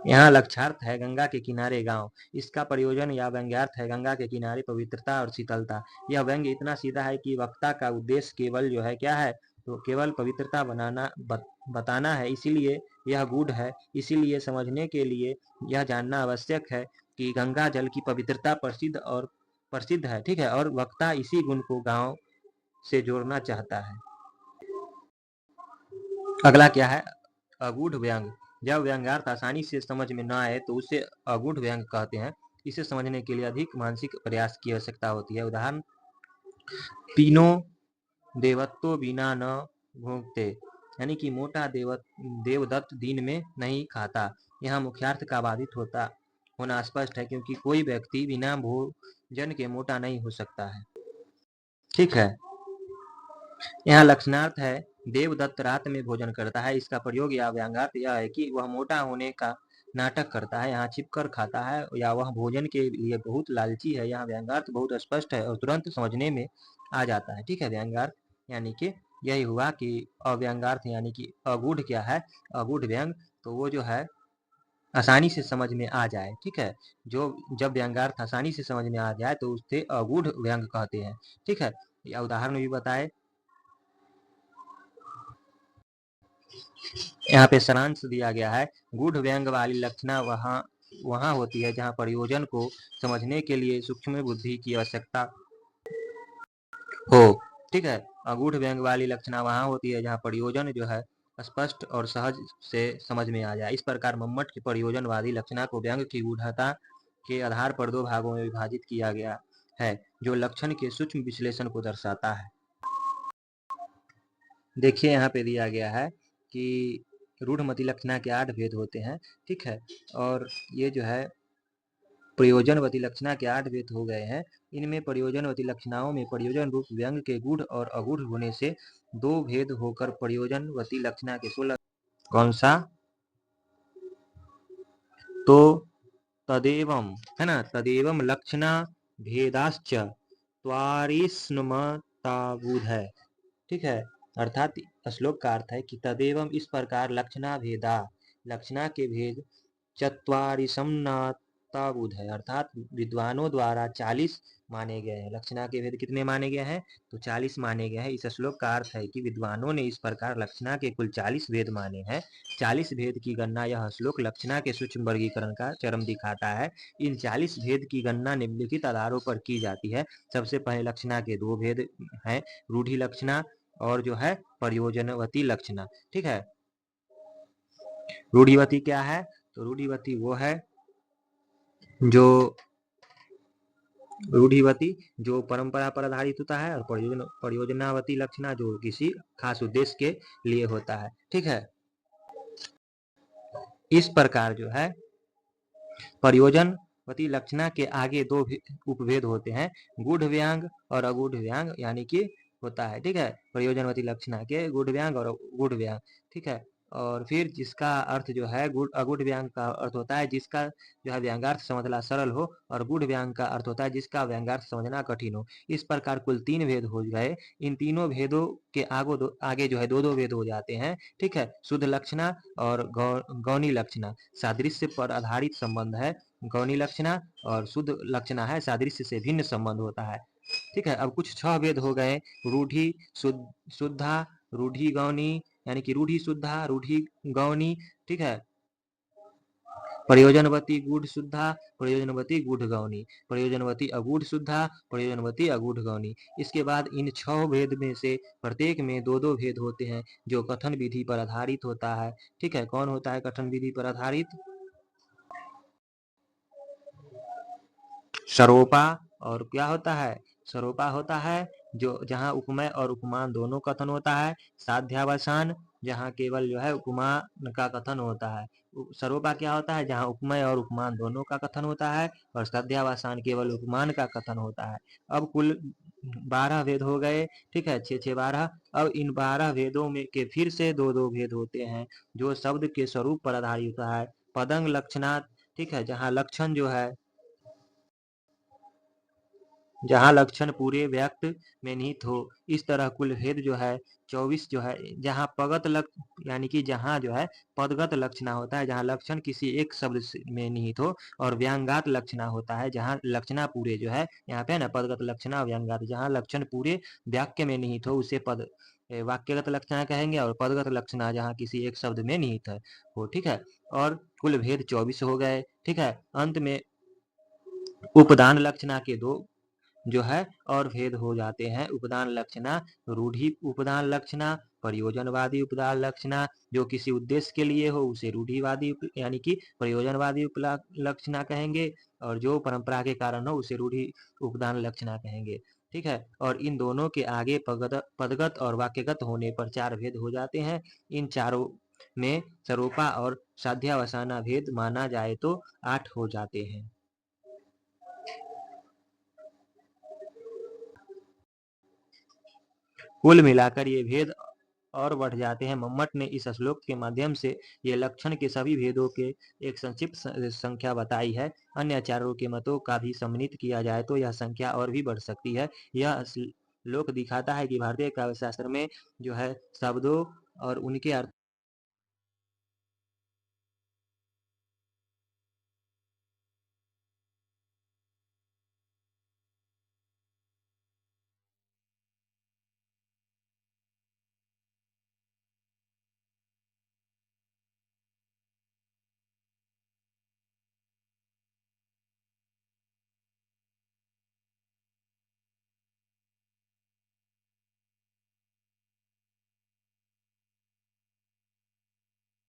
यहाँ लक्ष्यार्थ है गंगा के किनारे गांव। इसका प्रयोजन या व्यंग्यार्थ है गंगा के किनारे पवित्रता और शीतलता। यह व्यंग्य इतना सीधा है कि वक्ता का उद्देश्य केवल जो है क्या है, तो केवल पवित्रता बताना है, इसीलिए यह गूढ़ है। इसीलिए समझने के लिए यह जानना आवश्यक है कि गंगा जल की पवित्रता प्रसिद्ध है। ठीक है, और वक्ता इसी गुण को गांव से जोड़ना चाहता है। अगला क्या है? अगूढ़ व्यंग। जब व्यंग्यार्थ आसानी से समझ में न आए तो उसे अगूढ़ व्यंग कहते हैं। इसे समझने के लिए अधिक मानसिक प्रयास की आवश्यकता होती है। उदाहरण, पीनो देवत्तो बिना न भोगते, यानी कि मोटा देवदत्त दिन में नहीं खाता। यहाँ मुख्यार्थ का बाधित होना स्पष्ट है, क्योंकि कोई व्यक्ति बिना भोजन के मोटा नहीं हो सकता है। ठीक है, यहाँ लक्षणार्थ है देवदत्त रात में भोजन करता है। इसका प्रयोग या व्यंग्यार्थ यह है कि वह मोटा होने का नाटक करता है, यहाँ छिपकर खाता है, या वह भोजन के लिए बहुत लालची है। यहाँ व्यंग्यार्थ बहुत स्पष्ट है और तुरंत समझने में आ जाता है। ठीक है, व्यंग्यार्थ यानी कि यही हुआ कि अव्यंग्यार्थ यानी कि अगूढ़ क्या है, अगूढ़ व्यंग, तो वो जो है आसानी से समझ में आ जाए। ठीक है, जब व्यंग्यार्थ आसानी से समझ में आ जाए तो उसे अगूढ़ व्यंग कहते हैं। ठीक है, या उदाहरण भी बताए। यहाँ पे सारांश दिया गया है, गूढ़ व्यंग वाली लक्षणा वहां होती है जहां प्रयोजन को समझने के लिए सूक्ष्म बुद्धि की आवश्यकता हो। ठीक है, अगूढ़ व्यंग वाली लक्षणा वहां होती है जहां प्रयोजन जो है स्पष्ट और सहज से समझ में आ जाए। इस प्रकार मम्मट की प्रयोजनवादी लक्षणा को व्यंग की गूढ़ता के आधार पर दो भागों में विभाजित किया गया है, जो लक्षण के सूक्ष्म विश्लेषण को दर्शाता है। देखिए, यहाँ पे दिया गया है कि रूढ़मती लक्षणा के 8 भेद होते हैं। ठीक है, और ये जो है प्रयोजनवती लक्षणा के 8 भेद हो गए हैं। इनमें प्रयोजनवती लक्षणाओं में प्रयोजन रूप व्यंग के गूढ़ और अगूढ़ होने से 2 भेद होकर प्रयोजनवती लक्षणा के 16। कौन सा? तो तदेवं, है ना, तदेवं लक्षणा भेदाश्च त्वारिष्णुमताबुध है। ठीक है, अर्थात श्लोक का अर्थ है कि तदेवं इस प्रकार लक्षणा भेदा, लक्षणा के भेद चत्वारिशमनाताबुध है, अर्थात विद्वानों द्वारा 40 माने गए हैं। लक्षणा के भेद कितने माने गए हैं? तो 40 माने गए हैं। इस श्लोक का अर्थ है कि विद्वानों ने इस प्रकार लक्षणा के कुल 40 भेद माने हैं। 40 भेद की गणना यह श्लोक लक्षणा के सूक्ष्म वर्गीकरण का चरम दिखाता है। इन 40 भेद की गणना निम्नलिखित आधारों पर की जाती है। सबसे पहले लक्षणा के 2 भेद हैं, रूढ़ि लक्षणा और जो है प्रयोजनवती लक्षणा। ठीक है, रूढ़िवती क्या है? तो रूढ़िवती वो है जो रूढ़िवती जो परंपरा पर आधारित होता है, और प्रयोजनावती लक्षणा जो किसी खास उद्देश्य के लिए होता है। ठीक है, इस प्रकार जो है प्रयोजनवती लक्षणा के आगे 2 उपभेद होते हैं, गूढ़ व्यंग और अगूढ़ व्यंग, यानी कि होता है। ठीक है, प्रयोजनवती लक्षणा के गूढ़ व्यंग और गूढ़ व्यंग। ठीक है, और फिर जिसका अर्थ जो है अगूढ़ व्यंग का अर्थ होता है जिसका जो है व्यंग्यार्थ समझना सरल हो, और गूढ़ व्यंग का अर्थ होता है जिसका व्यंग्यार्थ समझना कठिन हो। इस प्रकार कुल 3 भेद हो गए। इन तीनों भेदों के आगे जो है 2-2 भेद हो जाते हैं। ठीक है, शुद्ध लक्षणा और गौणी लक्षणा। सादृश्य पर आधारित संबंध है गौणी लक्षणा, और शुद्ध लक्षणा है सादृश्य से भिन्न संबंध होता है। ठीक है, अब कुछ 6 भेद हो गए, रूढ़ि शुद्धा, रूढ़ि गौणी, यानी कि रूढ़ि शुद्धा, रूढ़ि गौणी। ठीक है, प्रयोजनवती गूढ़ शुद्धा, प्रयोजनवती गूढ़ गौणी, प्रयोजनवती अगूढ़ शुद्धा, प्रयोजनवती अगूढ़ गौणी। इसके बाद इन 6 भेद में से प्रत्येक में 2-2 भेद होते हैं जो कथन विधि पर आधारित होता है। ठीक है, कौन होता है कथन विधि पर आधारित? सरोपा, और क्या होता है? सरोपा होता है जो जहाँ उपमेय और उपमान दोनों कथन होता है। साध्यावसान, जहाँ केवल जो है उपमान का कथन होता है। सरोपा क्या होता है? जहाँ उपमेय और उपमान दोनों का कथन होता है, और साध्यावसान केवल उपमान का कथन होता है। अब कुल 12 भेद हो गए। ठीक है, 6-6 12। अब इन 12 भेदों में के फिर से 2-2 भेद होते हैं जो शब्द के स्वरूप पर आधारित होता है। पदंग लक्षणात्, ठीक है, जहाँ लक्षण पूरे व्यक्त में निहित हो। इस तरह कुल भेद जो है 24 जो है, जहाँ यानी कि जहाँ जो है पदगत लक्षणा होता है, जहाँ लक्षण किसी एक शब्द में निहित हो, और व्यंगात लक्षणा होता है जहाँ लक्षणा पूरे जो है, यहाँ पे है ना पदगत लक्षणा व्यंगात, जहाँ लक्षण पूरे वाक्य में निहित हो उसे वाक्यगत लक्षणा कहेंगे, और पदगत लक्षणा जहाँ किसी एक शब्द में निहित है हो। ठीक है, और कुल भेद 24 हो गए। ठीक है, अंत में उपदान लक्षणा के 2 जो है और भेद हो जाते हैं। उपदान लक्षणा, रूढ़ि उपदान लक्षणा, प्रयोजनवादी उपदान लक्षणा, जो किसी उद्देश्य के लिए हो उसे रूढ़िवादी यानी कि प्रयोजनवादी लक्षणा कहेंगे, और जो परंपरा के कारण हो उसे रूढ़ि उपदान लक्षणा कहेंगे। ठीक है, और इन दोनों के आगे पदगत और वाक्यगत होने पर 4 भेद हो जाते हैं। इन चारों में सरोपा और साध्यावसाना भेद माना जाए तो 8 हो जाते हैं। कुल मिलाकर ये भेद और बढ़ जाते हैं। मम्मट ने इस श्लोक के माध्यम से ये लक्षण के सभी भेदों के एक संक्षिप्त संख्या बताई है। अन्य आचार्यों के मतों का भी सम्मिलित किया जाए तो यह संख्या और भी बढ़ सकती है। यह श्लोक दिखाता है कि भारतीय काव्य शास्त्र में जो है शब्दों और उनके अर्थ